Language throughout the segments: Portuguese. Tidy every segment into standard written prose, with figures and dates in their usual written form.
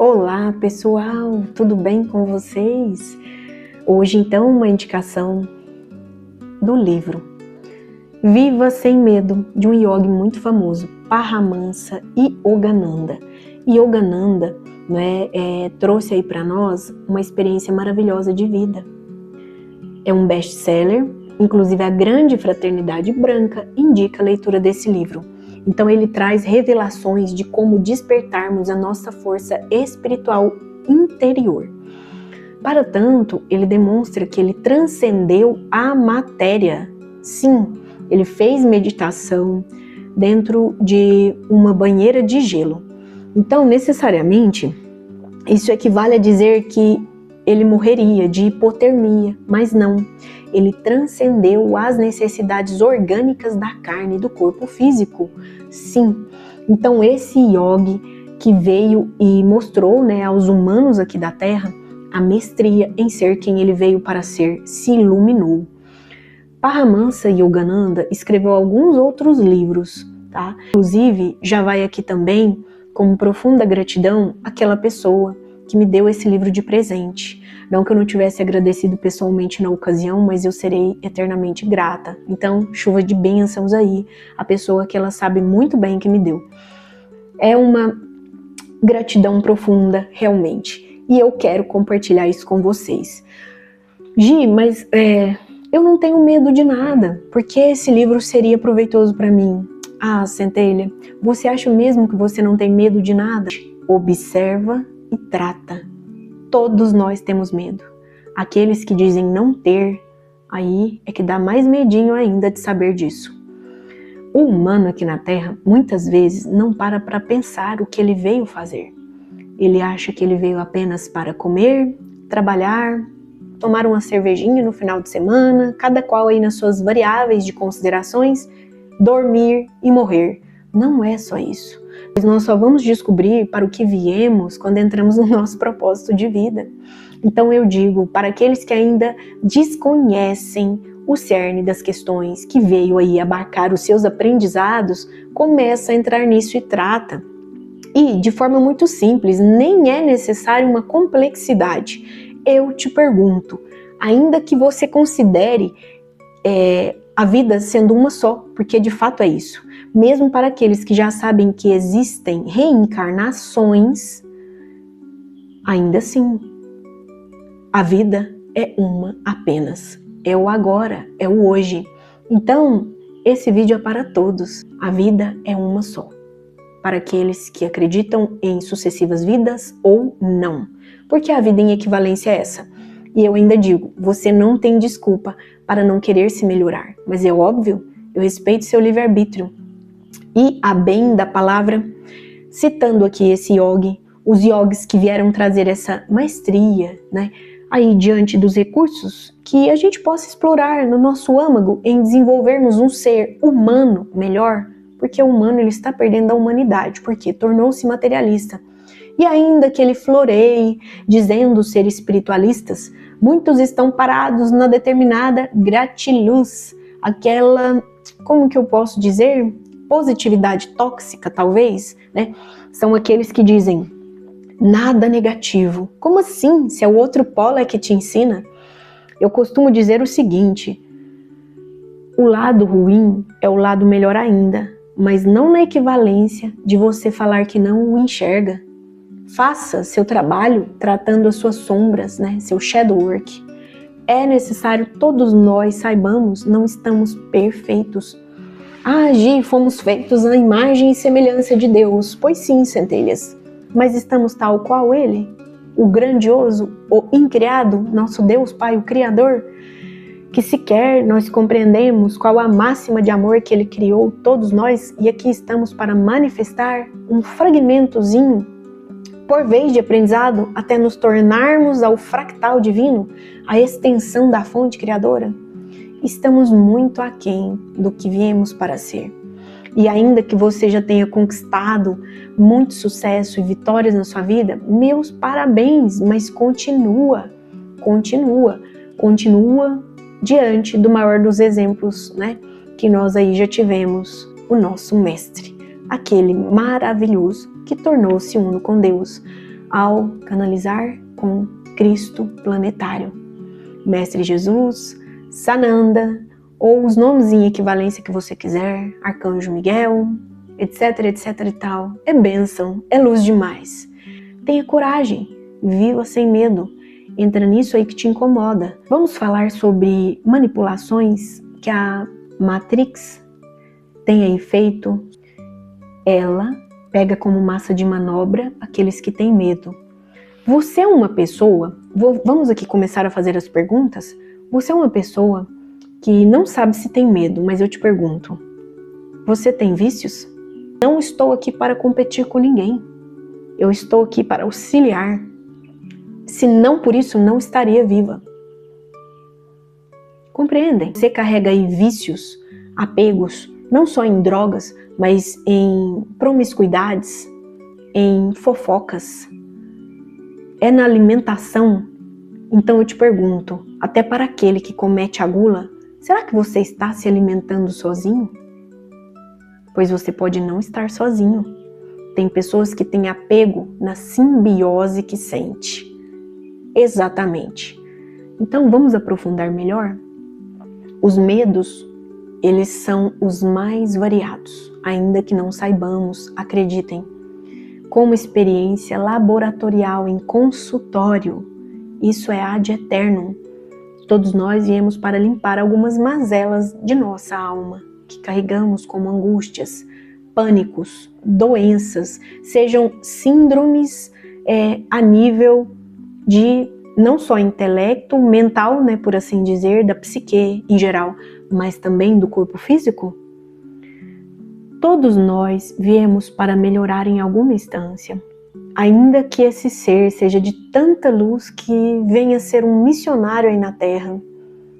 Olá pessoal, tudo bem com vocês? Hoje então uma indicação do livro Viva Sem Medo, de um yogi muito famoso, Paramahansa Yogananda. Yogananda trouxe aí para nós uma experiência maravilhosa de vida. É um best-seller, inclusive a Grande Fraternidade Branca indica a leitura desse livro. Então ele traz revelações de como despertarmos a nossa força espiritual interior. Para tanto, ele demonstra que ele transcendeu a matéria. Sim, ele fez meditação dentro de uma banheira de gelo. Então, necessariamente, isso equivale a dizer que ele morreria de hipotermia, mas não. Ele transcendeu as necessidades orgânicas da carne e do corpo físico. Sim, então esse yogi que veio e mostrou aos humanos aqui da Terra a mestria em ser quem ele veio para ser, se iluminou. Paramahansa Yogananda escreveu alguns outros livros, tá? Inclusive, já vai aqui também, com profunda gratidão, àquela pessoa que me deu esse livro de presente. Não que eu não tivesse agradecido pessoalmente na ocasião, mas eu serei eternamente grata. Então, chuva de bênçãos aí, a pessoa que ela sabe muito bem que me deu. É uma gratidão profunda, realmente. E eu quero compartilhar isso com vocês. Gi, mas eu não tenho medo de nada, porque esse livro seria proveitoso para mim. Ah, Centelha, você acha mesmo que você não tem medo de nada? Observa e trata. Todos nós temos medo. Aqueles que dizem não ter, aí é que dá mais medinho ainda de saber disso. O humano aqui na Terra, muitas vezes, não para pensar o que ele veio fazer. Ele acha que ele veio apenas para comer, trabalhar, tomar uma cervejinha no final de semana, cada qual aí nas suas variáveis de considerações, dormir e morrer. Não é só isso. Nós só vamos descobrir para o que viemos quando entramos no nosso propósito de vida. Então eu digo, para aqueles que ainda desconhecem o cerne das questões, que veio aí abarcar os seus aprendizados, começa a entrar nisso e trata. E de forma muito simples, nem é necessário uma complexidade. Eu te pergunto, ainda que você considere a vida sendo uma só, porque de fato é isso, mesmo para aqueles que já sabem que existem reencarnações, ainda assim, a vida é uma apenas, é o agora, é o hoje. Então, esse vídeo é para todos, a vida é uma só, para aqueles que acreditam em sucessivas vidas ou não, porque a vida em equivalência é essa. E eu ainda digo, você não tem desculpa para não querer se melhorar, mas é óbvio, eu respeito seu livre-arbítrio. E a bem da palavra, citando aqui esse yogi, os yogis que vieram trazer essa maestria, aí diante dos recursos que a gente possa explorar no nosso âmago em desenvolvermos um ser humano melhor, porque o humano ele está perdendo a humanidade, porque tornou-se materialista. E ainda que ele floreie dizendo ser espiritualistas, muitos estão parados na determinada gratiluz, aquela, como que eu posso dizer, positividade tóxica talvez, São aqueles que dizem nada negativo. Como assim? Se é o outro polo é que te ensina? Eu costumo dizer o seguinte, o lado ruim é o lado melhor ainda, mas não na equivalência de você falar que não o enxerga. Faça seu trabalho tratando as suas sombras, seu shadow work. É necessário todos nós saibamos, não estamos perfeitos. Ah, Gi, fomos feitos à imagem e semelhança de Deus. Pois sim, centelhas. Mas estamos tal qual Ele, o grandioso, o incriado, nosso Deus Pai, o Criador, que sequer nós compreendemos qual a máxima de amor que Ele criou todos nós, e aqui estamos para manifestar um fragmentozinho por vez de aprendizado até nos tornarmos ao fractal divino, a extensão da fonte criadora. Estamos muito aquém do que viemos para ser. E ainda que você já tenha conquistado muito sucesso e vitórias na sua vida, meus parabéns, mas continua diante do maior dos exemplos, que nós aí já tivemos, o nosso mestre, aquele maravilhoso que tornou-se uno com Deus. ao canalizar com Cristo planetário. Mestre Jesus, Sananda, ou os nomes em equivalência que você quiser, Arcanjo Miguel, etc, etc e tal. É bênção, é luz demais. Tenha coragem, viva sem medo. Entra nisso aí que te incomoda. Vamos falar sobre manipulações que a Matrix tem aí feito. Ela pega como massa de manobra aqueles que têm medo. Você é uma pessoa, vamos aqui começar a fazer as perguntas. Você é uma pessoa que não sabe se tem medo, mas eu te pergunto, você tem vícios? Não estou aqui para competir com ninguém. Eu estou aqui para auxiliar. Se não por isso, não estaria viva. Compreendem? Você carrega aí vícios, apegos, não só em drogas, mas em promiscuidades, em fofocas. É na alimentação? Então eu te pergunto, até para aquele que comete a gula, será que você está se alimentando sozinho? Pois você pode não estar sozinho. Tem pessoas que têm apego na simbiose que sente. Exatamente. Então vamos aprofundar melhor? Os medos, eles são os mais variados, ainda que não saibamos, acreditem. Como experiência laboratorial em consultório, isso é ad eternum. Todos nós viemos para limpar algumas mazelas de nossa alma, que carregamos como angústias, pânicos, doenças, sejam síndromes a nível de não só intelecto, mental, né, por assim dizer, da psique em geral, mas também do corpo físico. Todos nós viemos para melhorar em alguma instância, ainda que esse ser seja de tanta luz que venha ser um missionário aí na Terra.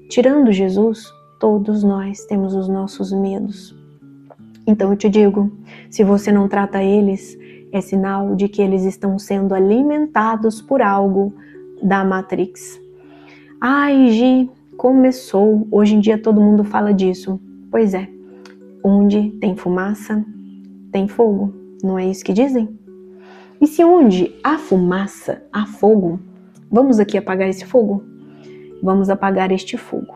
Tirando Jesus, todos nós temos os nossos medos. Então eu te digo, se você não trata eles, é sinal de que eles estão sendo alimentados por algo da Matrix. Ai, Gi, começou. Hoje em dia todo mundo fala disso. Pois é, onde tem fumaça, tem fogo. Não é isso que dizem? E se onde há fumaça, há fogo, vamos aqui apagar esse fogo? Vamos apagar este fogo.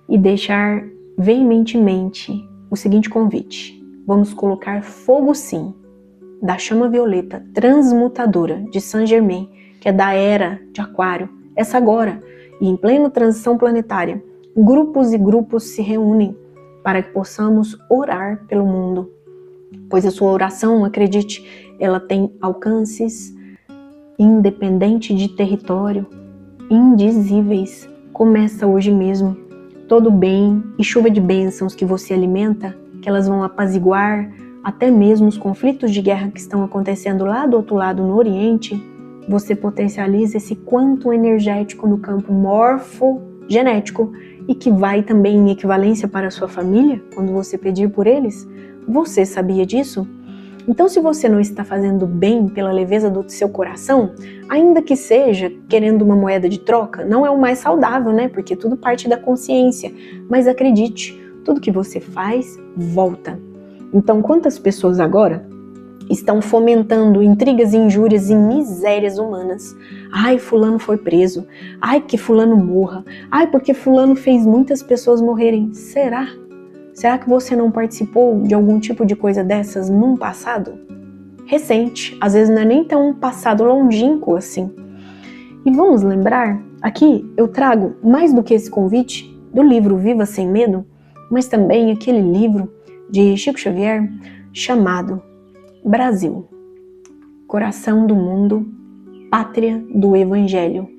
E deixar veementemente o seguinte convite. Vamos colocar fogo sim, da chama violeta transmutadora de Saint Germain, que é da era de Aquário, essa agora, e em plena transição planetária, grupos e grupos se reúnem para que possamos orar pelo mundo. Pois a sua oração, acredite, ela tem alcances independente de território, indizíveis. Começa hoje mesmo. Todo bem e chuva de bênçãos que você alimenta, que elas vão apaziguar até mesmo os conflitos de guerra que estão acontecendo lá do outro lado no Oriente, você potencializa esse quantum energético no campo morfogenético e que vai também em equivalência para a sua família, quando você pedir por eles. Você sabia disso? Então, se você não está fazendo bem pela leveza do seu coração, ainda que seja querendo uma moeda de troca, não é o mais saudável, né? Porque tudo parte da consciência. Mas acredite, tudo que você faz, volta. Então, quantas pessoas agora estão fomentando intrigas, injúrias e misérias humanas? Ai, fulano foi preso. Ai, que fulano morra. Ai, porque fulano fez muitas pessoas morrerem. Será? Será que você não participou de algum tipo de coisa dessas num passado recente? Às vezes não é nem tão passado longínquo assim. E vamos lembrar, aqui eu trago mais do que esse convite do livro Viva Sem Medo, mas também aquele livro de Chico Xavier chamado Brasil, Coração do Mundo, Pátria do Evangelho.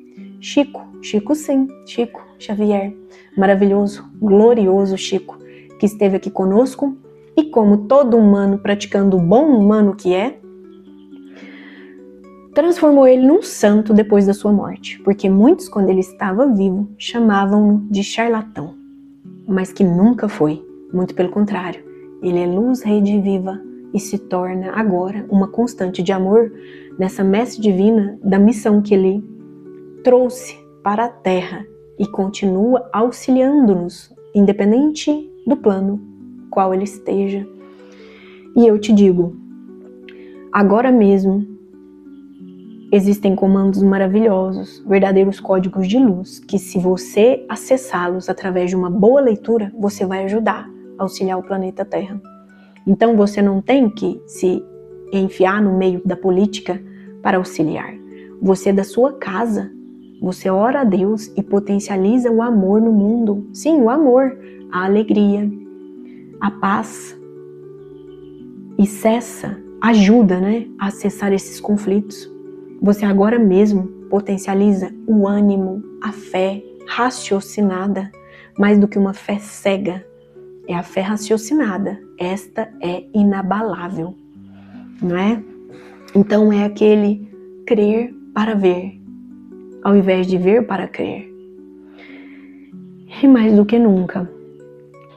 Chico sim, Chico Xavier, maravilhoso, glorioso Chico, que esteve aqui conosco e, como todo humano praticando o bom humano que é, transformou ele num santo depois da sua morte, porque muitos, quando ele estava vivo, chamavam-no de charlatão, mas que nunca foi, muito pelo contrário, ele é luz rediviva e se torna agora uma constante de amor nessa messe divina da missão que ele trouxe para a Terra e continua auxiliando-nos, independente do plano qual ele esteja. E eu te digo, agora mesmo, Existem comandos maravilhosos, verdadeiros códigos de luz, que se você acessá-los através de uma boa leitura, você vai ajudar a auxiliar o planeta Terra. Então você não tem que se enfiar no meio da política para auxiliar. Você da sua casa, você ora a Deus e potencializa o amor no mundo. Sim, o amor, a alegria, a paz. E ajuda, a acessar esses conflitos. Você agora mesmo potencializa o ânimo, a fé raciocinada, mais do que uma fé cega. É a fé raciocinada. Esta é inabalável, não é? Então é aquele crer para ver, ao invés de ver para crer. E mais do que nunca,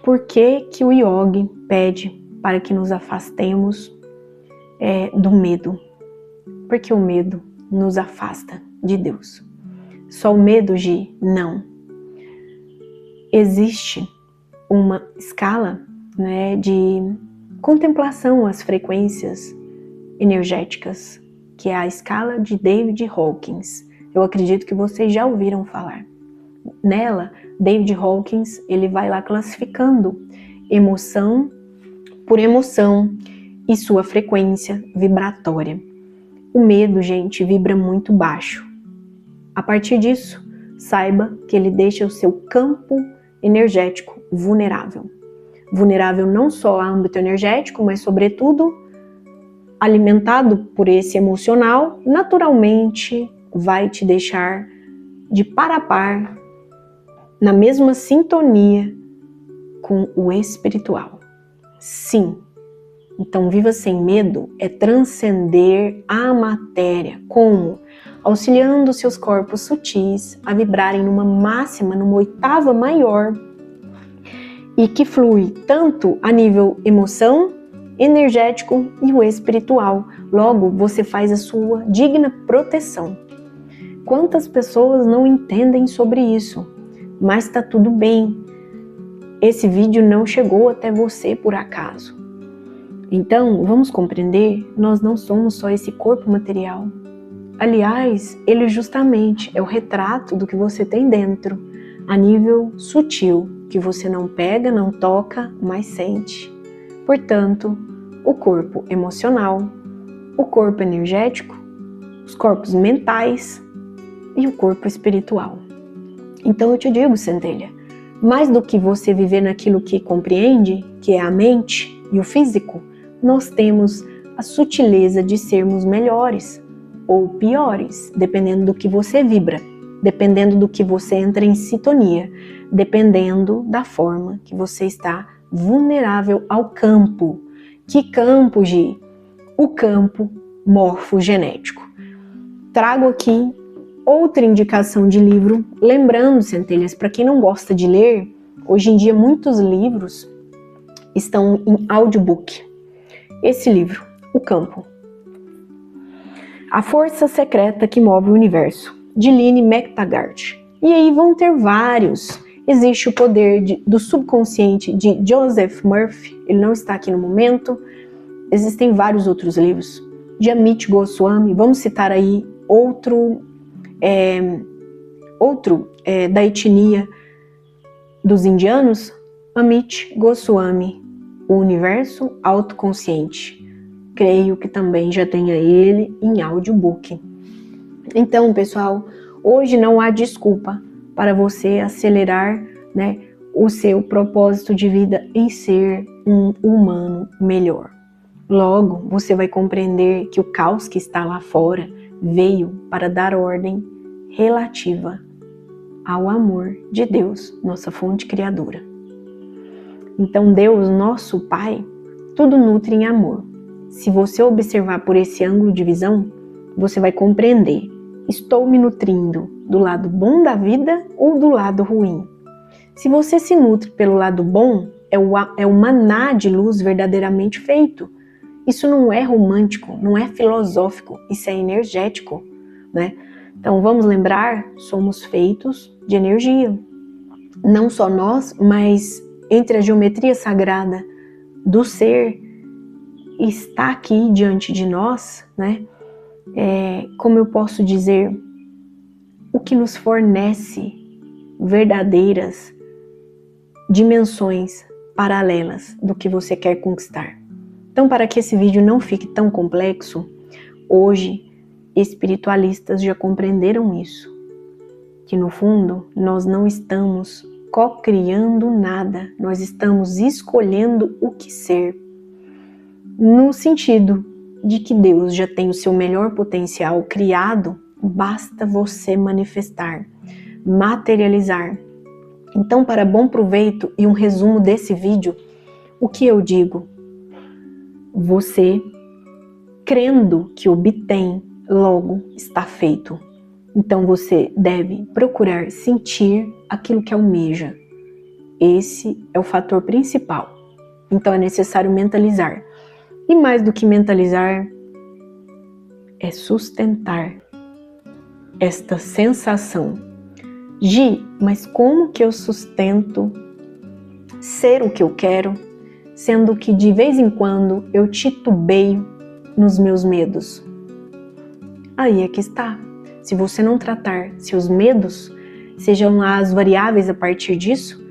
por que que o yogi pede para que nos afastemos do medo? Porque o medo nos afasta de Deus. Só o medo de não. Existe uma escala, de contemplação às frequências energéticas, que é a escala de David Hawkins. Eu acredito que vocês já ouviram falar. Nela, David Hawkins, ele vai lá classificando emoção por emoção e sua frequência vibratória. O medo, gente, vibra muito baixo. A partir disso, saiba que ele deixa o seu campo energético vulnerável. Vulnerável não só ao âmbito energético, mas sobretudo alimentado por esse emocional, naturalmente vai te deixar de par a par, na mesma sintonia com o espiritual. Sim. Então, viva sem medo é transcender a matéria. Como? Auxiliando seus corpos sutis a vibrarem numa máxima, numa oitava maior, e que flui tanto a nível emoção, energético e o espiritual. Logo, você faz a sua digna proteção. Quantas pessoas não entendem sobre isso? Mas está tudo bem. Esse vídeo não chegou até você por acaso. Então, vamos compreender, nós não somos só esse corpo material. Aliás, ele justamente é o retrato do que você tem dentro, a nível sutil, que você não pega, não toca, mas sente. Portanto, o corpo emocional, o corpo energético, os corpos mentais e o corpo espiritual. Então eu te digo, centelha, mais do que você viver naquilo que compreende, que é a mente e o físico, nós temos a sutileza de sermos melhores ou piores, dependendo do que você vibra, dependendo do que você entra em sintonia, dependendo da forma que você está vulnerável ao campo. Que campo, Gi? O campo morfogenético. Trago aqui outra indicação de livro, lembrando, centelhas, para quem não gosta de ler, hoje em dia muitos livros estão em audiobook. Esse livro, O Campo. A Força Secreta que Move o Universo, de Lynne McTaggart. E aí vão ter vários. Existe o Poder do Subconsciente, de Joseph Murphy, ele não está aqui no momento. Existem vários outros livros. De Amit Goswami, vamos citar aí outro da etnia dos indianos, Amit Goswami, O Universo Autoconsciente. Creio que também já tenha ele em audiobook. Então, pessoal, hoje não há desculpa para você acelerar, o seu propósito de vida em ser um humano melhor. Logo, você vai compreender que o caos que está lá fora veio para dar ordem relativa ao amor de Deus, nossa fonte criadora. Então, Deus, nosso Pai, tudo nutre em amor. Se você observar por esse ângulo de visão, você vai compreender: estou me nutrindo do lado bom da vida ou do lado ruim? Se você se nutre pelo lado bom, é o maná de luz verdadeiramente feito. Isso não é romântico, não é filosófico, isso é energético, Então vamos lembrar, somos feitos de energia. Não só nós, mas entre a geometria sagrada do ser, está aqui diante de nós, como eu posso dizer, o que nos fornece verdadeiras dimensões paralelas do que você quer conquistar. Então, para que esse vídeo não fique tão complexo, hoje espiritualistas já compreenderam isso, que no fundo nós não estamos co-criando nada, nós estamos escolhendo o que ser, no sentido de que Deus já tem o seu melhor potencial criado, basta você manifestar, materializar. Então, para bom proveito e um resumo desse vídeo, o que eu digo? Você, crendo que obtém, logo está feito. Então você deve procurar sentir aquilo que almeja. Esse é o fator principal. Então é necessário mentalizar. E mais do que mentalizar, é sustentar esta sensação. Gi, mas como que eu sustento ser o que eu quero, sendo que de vez em quando eu titubeio nos meus medos? Aí é que está. Se você não tratar seus medos, sejam lá as variáveis a partir disso,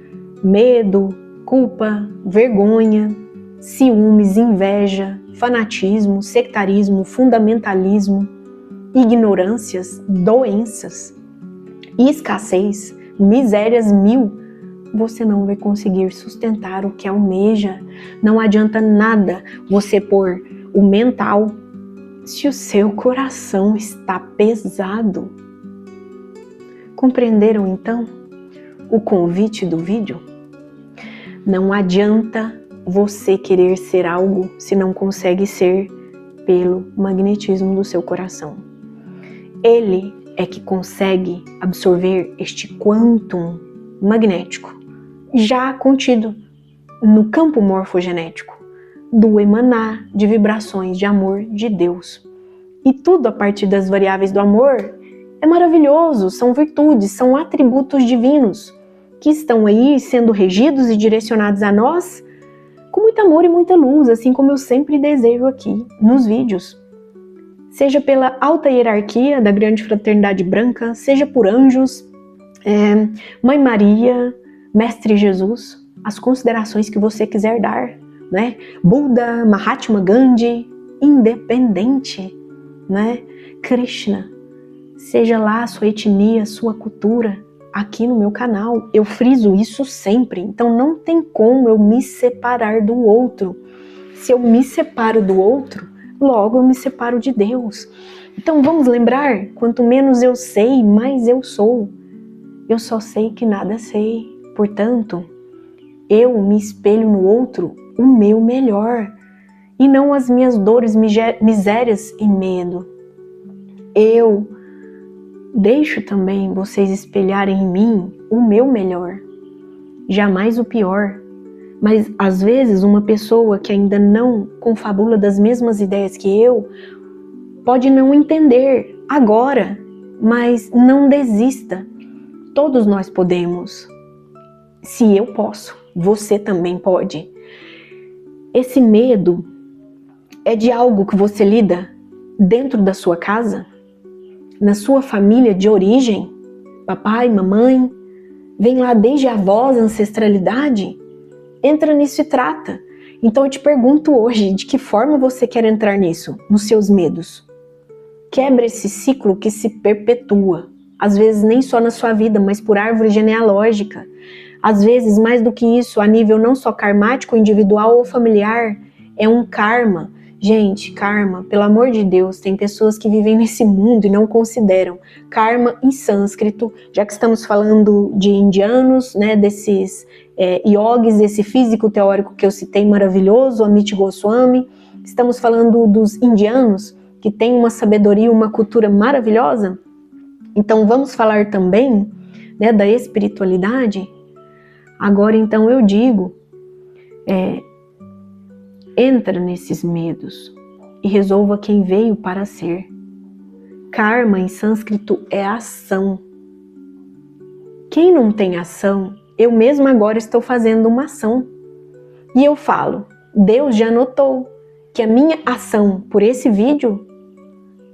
medo, culpa, vergonha, ciúmes, inveja, fanatismo, sectarismo, fundamentalismo, ignorâncias, doenças, escassez, misérias mil, você não vai conseguir sustentar o que almeja. Não adianta nada você pôr o mental se o seu coração está pesado. Compreenderam então o convite do vídeo? Não adianta você querer ser algo se não consegue ser pelo magnetismo do seu coração. Ele é que consegue absorver este quantum magnético já contido no campo morfogenético do emanar de vibrações de amor de Deus. E tudo a partir das variáveis do amor é maravilhoso, são virtudes, são atributos divinos que estão aí sendo regidos e direcionados a nós com muito amor e muita luz, assim como eu sempre desejo aqui nos vídeos. Seja pela alta hierarquia da grande fraternidade branca, seja por anjos, Mãe Maria, Mestre Jesus, as considerações que você quiser dar, né? Buda, Mahatma Gandhi, independente, né? Krishna, seja lá a sua etnia, a sua cultura, aqui no meu canal eu friso isso sempre. Então não tem como eu me separar do outro. Se eu me separo do outro, logo eu me separo de Deus. Então vamos lembrar, quanto menos eu sei, mais eu sou. Eu só sei que nada sei, portanto, eu me espelho no outro o meu melhor, e não as minhas dores, misérias e medo. Eu deixo também vocês espelharem em mim o meu melhor, jamais o pior. Mas às vezes uma pessoa que ainda não confabula das mesmas ideias que eu, pode não entender agora, mas não desista. Todos nós podemos. Se eu posso, você também pode. Esse medo é de algo que você lida dentro da sua casa, na sua família de origem, papai, mamãe, vem lá desde a avós, ancestralidade. Entra nisso e trata. Então eu te pergunto hoje, de que forma você quer entrar nisso, nos seus medos? Quebra esse ciclo que se perpetua, às vezes nem só na sua vida, mas por árvore genealógica. Às vezes, mais do que isso, a nível não só karmático, individual ou familiar, é um karma. Gente, karma, pelo amor de Deus, tem pessoas que vivem nesse mundo e não consideram. Karma em sânscrito, já que estamos falando de indianos, né, desses yogis, desse físico teórico que eu citei maravilhoso, Amit Goswami, estamos falando dos indianos, que têm uma sabedoria, uma cultura maravilhosa. Então vamos falar também, né, da espiritualidade. Agora então eu digo, entra nesses medos e resolva quem veio para ser. Karma em sânscrito é ação. Quem não tem ação, eu mesmo agora estou fazendo uma ação. E eu falo, Deus já notou que a minha ação por esse vídeo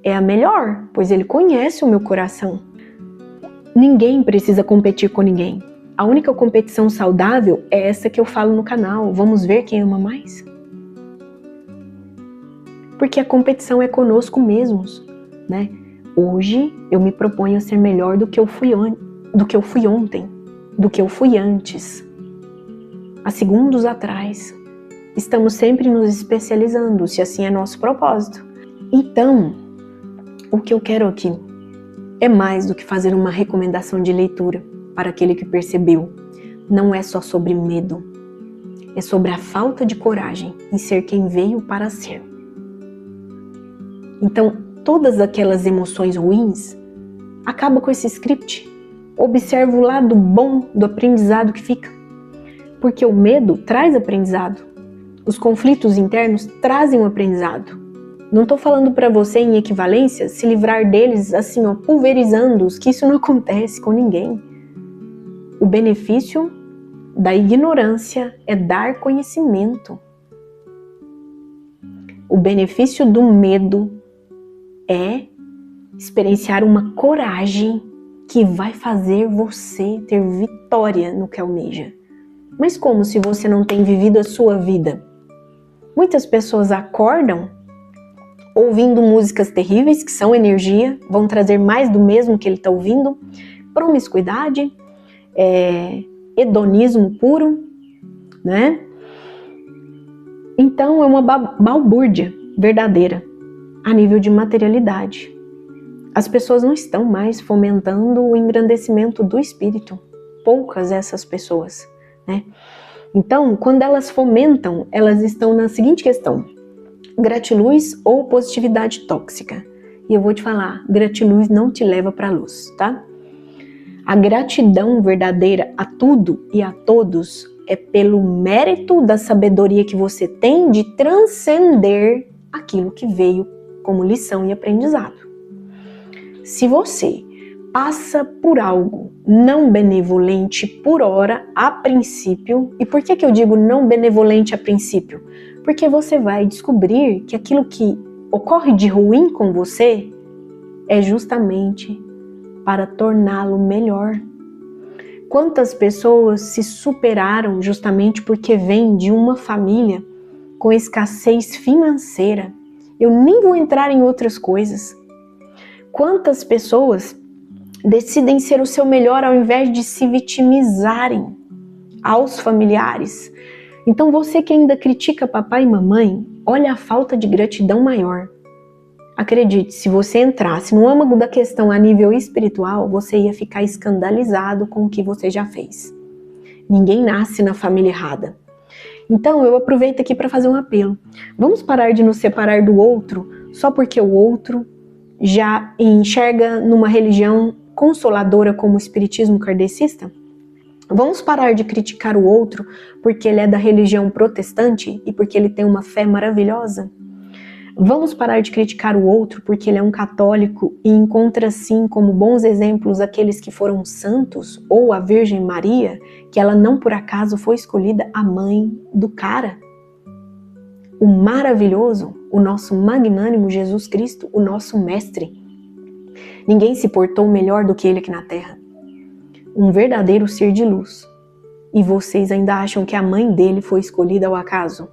é a melhor, pois Ele conhece o meu coração. Ninguém precisa competir com ninguém. A única competição saudável é essa que eu falo no canal. Vamos ver quem ama mais? Porque a competição é conosco mesmos, né? Hoje eu me proponho a ser melhor do que eu fui ontem, do que eu fui antes. Há segundos atrás. Estamos sempre nos especializando, se assim é nosso propósito. Então, o que eu quero aqui é mais do que fazer uma recomendação de leitura para aquele que percebeu. Não é só sobre medo, é sobre a falta de coragem em ser quem veio para ser. Então, todas aquelas emoções ruins, acaba com esse script. Observa o lado bom do aprendizado que fica. Porque o medo traz aprendizado. Os conflitos internos trazem um aprendizado. Não estou falando para você em equivalência se livrar deles assim, pulverizando-os, que isso não acontece com ninguém. O benefício da ignorância é dar conhecimento. O benefício do medo é experienciar uma coragem que vai fazer você ter vitória no que almeja. Mas como se você não tem vivido a sua vida? Muitas pessoas acordam ouvindo músicas terríveis, que são energia, vão trazer mais do mesmo que ele está ouvindo, promiscuidade, hedonismo puro, né? Então é uma balbúrdia verdadeira a nível de materialidade. As pessoas não estão mais fomentando o engrandecimento do espírito. Poucas essas pessoas, né? Então, quando elas fomentam, elas estão na seguinte questão: gratiluz ou positividade tóxica? E eu vou te falar, gratiluz não te leva para a luz, tá? A gratidão verdadeira a tudo e a todos é pelo mérito da sabedoria que você tem de transcender aquilo que veio como lição e aprendizado. Se você passa por algo não benevolente por hora, a princípio, e por que eu digo não benevolente a princípio? Porque você vai descobrir que aquilo que ocorre de ruim com você é justamente para torná-lo melhor. Quantas pessoas se superaram justamente porque vêm de uma família com escassez financeira? Eu nem vou entrar em outras coisas. Quantas pessoas decidem ser o seu melhor ao invés de se vitimizarem aos familiares? Então você que ainda critica papai e mamãe, olha a falta de gratidão maior. Acredite, se você entrasse no âmago da questão a nível espiritual, você ia ficar escandalizado com o que você já fez. Ninguém nasce na família errada. Então eu aproveito aqui para fazer um apelo. Vamos parar de nos separar do outro só porque o outro já enxerga numa religião consoladora como o espiritismo kardecista? Vamos parar de criticar o outro porque ele é da religião protestante e porque ele tem uma fé maravilhosa? Vamos parar de criticar o outro porque ele é um católico e encontra sim como bons exemplos aqueles que foram santos, ou a Virgem Maria, que ela não por acaso foi escolhida a mãe do cara? O maravilhoso, o nosso magnânimo Jesus Cristo, o nosso mestre. Ninguém se portou melhor do que ele aqui na terra. Um verdadeiro ser de luz. E vocês ainda acham que a mãe dele foi escolhida ao acaso?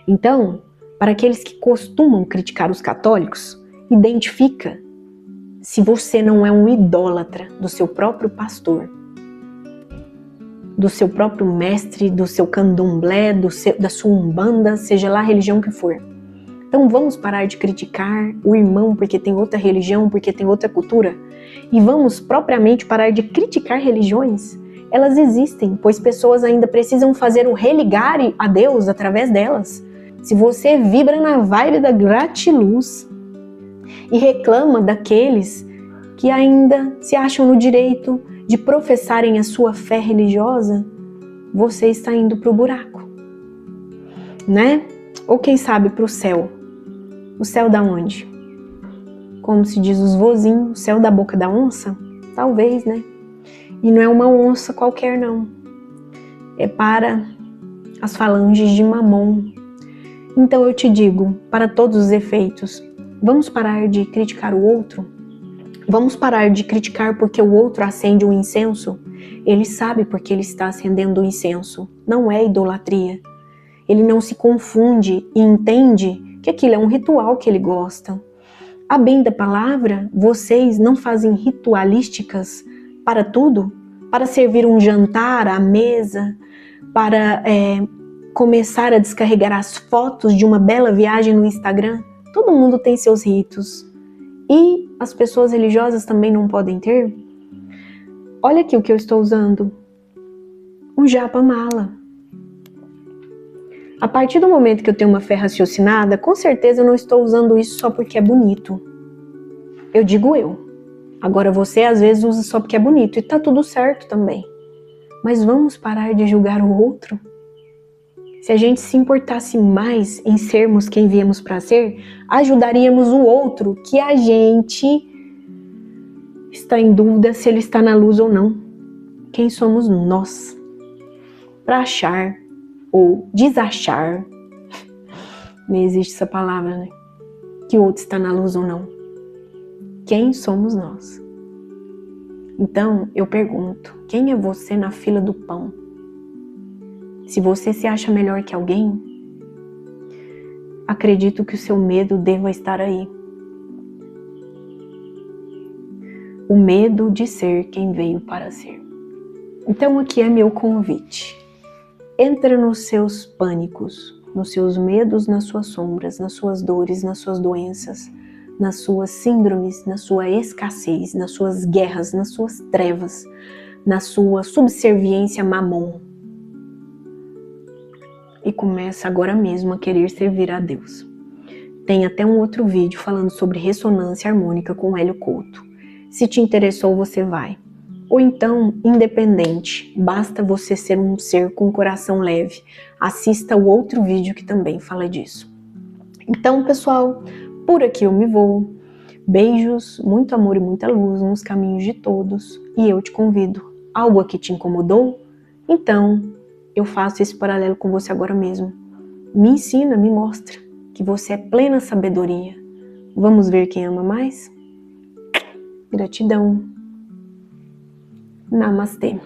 Então, para aqueles que costumam criticar os católicos, identifica se você não é um idólatra do seu próprio pastor, do seu próprio mestre, do seu candomblé, da sua umbanda, seja lá a religião que for. Então vamos parar de criticar o irmão porque tem outra religião, porque tem outra cultura, e vamos propriamente parar de criticar religiões. Elas existem, pois pessoas ainda precisam fazer o religar a Deus através delas. Se você vibra na vibe da gratiluz e reclama daqueles que ainda se acham no direito de professarem a sua fé religiosa, você está indo para o buraco, né? Ou quem sabe para o céu. O céu da onde? Como se diz os vozinhos, o céu da boca da onça? Talvez, né? E não é uma onça qualquer, não. É para as falanges de Mamon. Então eu te digo, para todos os efeitos, Vamos parar de criticar o outro? Vamos parar de criticar porque o outro acende um incenso? Ele sabe porque ele está acendendo o incenso. Não é idolatria. Ele não se confunde e entende que aquilo é um ritual que ele gosta. A bem da palavra, vocês não fazem ritualísticas para tudo? Para servir um jantar à mesa? Para começar a descarregar as fotos de uma bela viagem no Instagram? Todo mundo tem seus ritos. E as pessoas religiosas também não podem ter? Olha aqui o que eu estou usando. Um japa-mala. A partir do momento que eu tenho uma fé raciocinada, com certeza eu não estou usando isso só porque é bonito. Eu digo eu. Agora você às vezes usa só porque é bonito e tá tudo certo também. Mas vamos parar de julgar o outro? Se a gente se importasse mais em sermos quem viemos para ser, ajudaríamos o outro que a gente está em dúvida se ele está na luz ou não. Quem somos nós para achar ou desachar, nem existe essa palavra, né? Que o outro está na luz ou não. Quem somos nós? Então eu pergunto, quem é você na fila do pão? Se você se acha melhor que alguém, acredito que o seu medo deva estar aí. O medo de ser quem veio para ser. Então aqui é meu convite. Entra nos seus pânicos, nos seus medos, nas suas sombras, nas suas dores, nas suas doenças, nas suas síndromes, na sua escassez, nas suas guerras, nas suas trevas, na sua subserviência mamon. E começa agora mesmo a querer servir a Deus. Tem até um outro vídeo falando sobre ressonância harmônica com Hélio Couto. Se te interessou, você vai. Ou então, independente, basta você ser um ser com coração leve. Assista o outro vídeo que também fala disso. Então, pessoal, por aqui eu me vou. Beijos, muito amor e muita luz nos caminhos de todos. E eu te convido. Algo aqui te incomodou? Então, eu faço esse paralelo com você agora mesmo. Me ensina, me mostra que você é plena sabedoria. Vamos ver quem ama mais? Gratidão. Namastê.